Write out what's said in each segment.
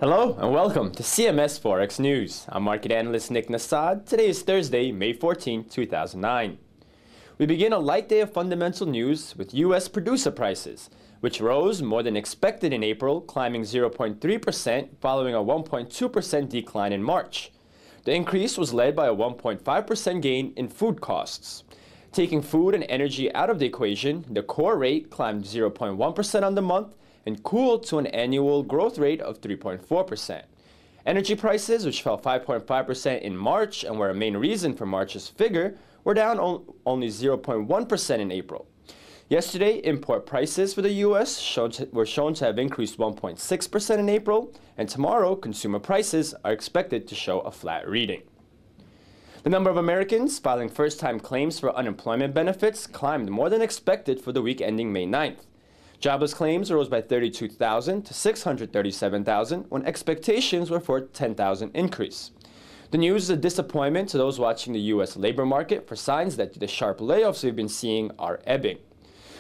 Hello and welcome to CMS Forex News. I'm market analyst Nick Nassad. Today is Thursday, May 14, 2009. We begin a light day of fundamental news with U.S. producer prices, which rose more than expected in April, climbing 0.3% following a 1.2% decline in March. The increase was led by a 1.5% gain in food costs. Taking food and energy out of the equation, the core rate climbed 0.1% on the month and cooled to an annual growth rate of 3.4%. Energy prices, which fell 5.5% in March and were a main reason for March's figure, were down only 0.1% in April. Yesterday, import prices for the U.S. were shown to have increased 1.6% in April, and tomorrow, consumer prices are expected to show a flat reading. The number of Americans filing first-time claims for unemployment benefits climbed more than expected for the week ending May 9th. Jobless claims rose by 32,000 to 637,000 when expectations were for a 10,000 increase. The news is a disappointment to those watching the U.S. labor market for signs that the sharp layoffs we've been seeing are ebbing.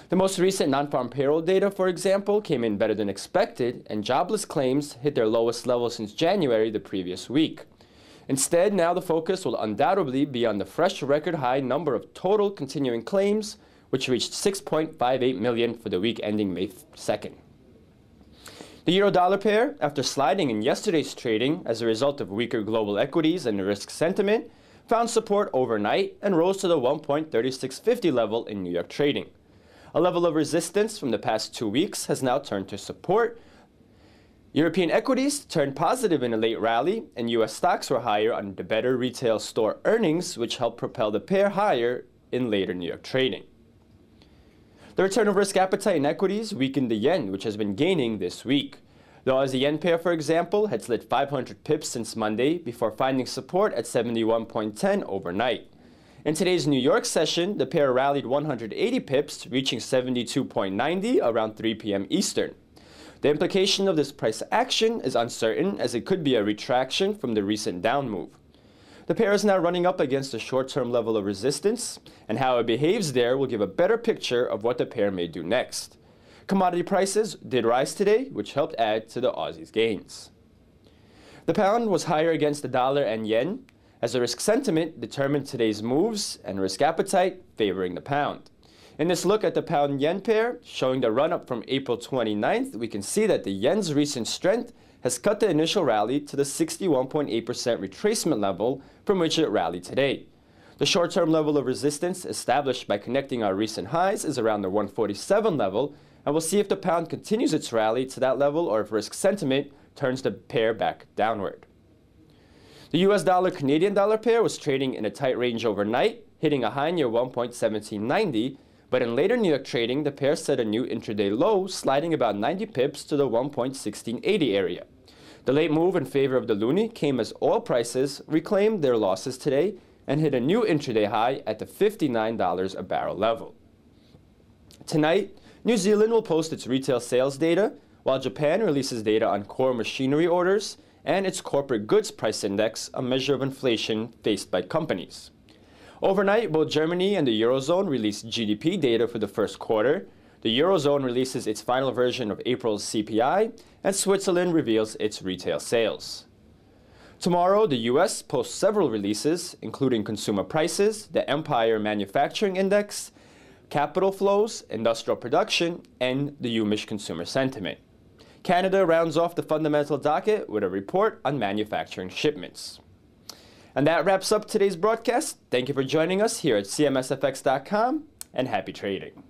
The most recent non-farm payroll data, for example, came in better than expected, and jobless claims hit their lowest level since January the previous week. Instead, now the focus will undoubtedly be on the fresh record high number of total continuing claims, which reached 6.58 million for the week ending May 2nd. The euro-dollar pair, after sliding in yesterday's trading as a result of weaker global equities and risk sentiment, found support overnight and rose to the 1.3650 level in New York trading. A level of resistance from the past 2 weeks has now turned to support. European equities turned positive in a late rally, and U.S. stocks were higher on the better retail store earnings, which helped propel the pair higher in later New York trading. The return of risk appetite in equities weakened the yen, which has been gaining this week. The Aussie-yen pair, for example, had slid 500 pips since Monday before finding support at 71.10 overnight. In today's New York session, the pair rallied 180 pips, reaching 72.90 around 3 p.m. Eastern. The implication of this price action is uncertain, as it could be a retraction from the recent down move. The pair is now running up against a short-term level of resistance, and how it behaves there will give a better picture of what the pair may do next. Commodity prices did rise today, which helped add to the Aussie's gains. The pound was higher against the dollar and yen, as the risk sentiment determined today's moves and risk appetite favoring the pound. In this look at the pound-yen pair, showing the run-up from April 29th, we can see that the yen's recent strength has cut the initial rally to the 61.8% retracement level from which it rallied today. The short-term level of resistance established by connecting our recent highs is around the 147 level, and we'll see if the pound continues its rally to that level or if risk sentiment turns the pair back downward. The US dollar-Canadian dollar pair was trading in a tight range overnight, hitting a high near 1.1790, but in later New York trading, the pair set a new intraday low, sliding about 90 pips to the 1.1680 area. The late move in favor of the loonie came as oil prices reclaimed their losses today and hit a new intraday high at the $59 a barrel level. Tonight, New Zealand will post its retail sales data, while Japan releases data on core machinery orders and its corporate goods price index, a measure of inflation faced by companies. Overnight, both Germany and the Eurozone released GDP data for the first quarter. The Eurozone releases its final version of April's CPI, and Switzerland reveals its retail sales. Tomorrow, the U.S. posts several releases, including consumer prices, the Empire Manufacturing Index, capital flows, industrial production, and the UMich consumer sentiment. Canada rounds off the fundamental docket with a report on manufacturing shipments. And that wraps up today's broadcast. Thank you for joining us here at CMSFX.com, and happy trading.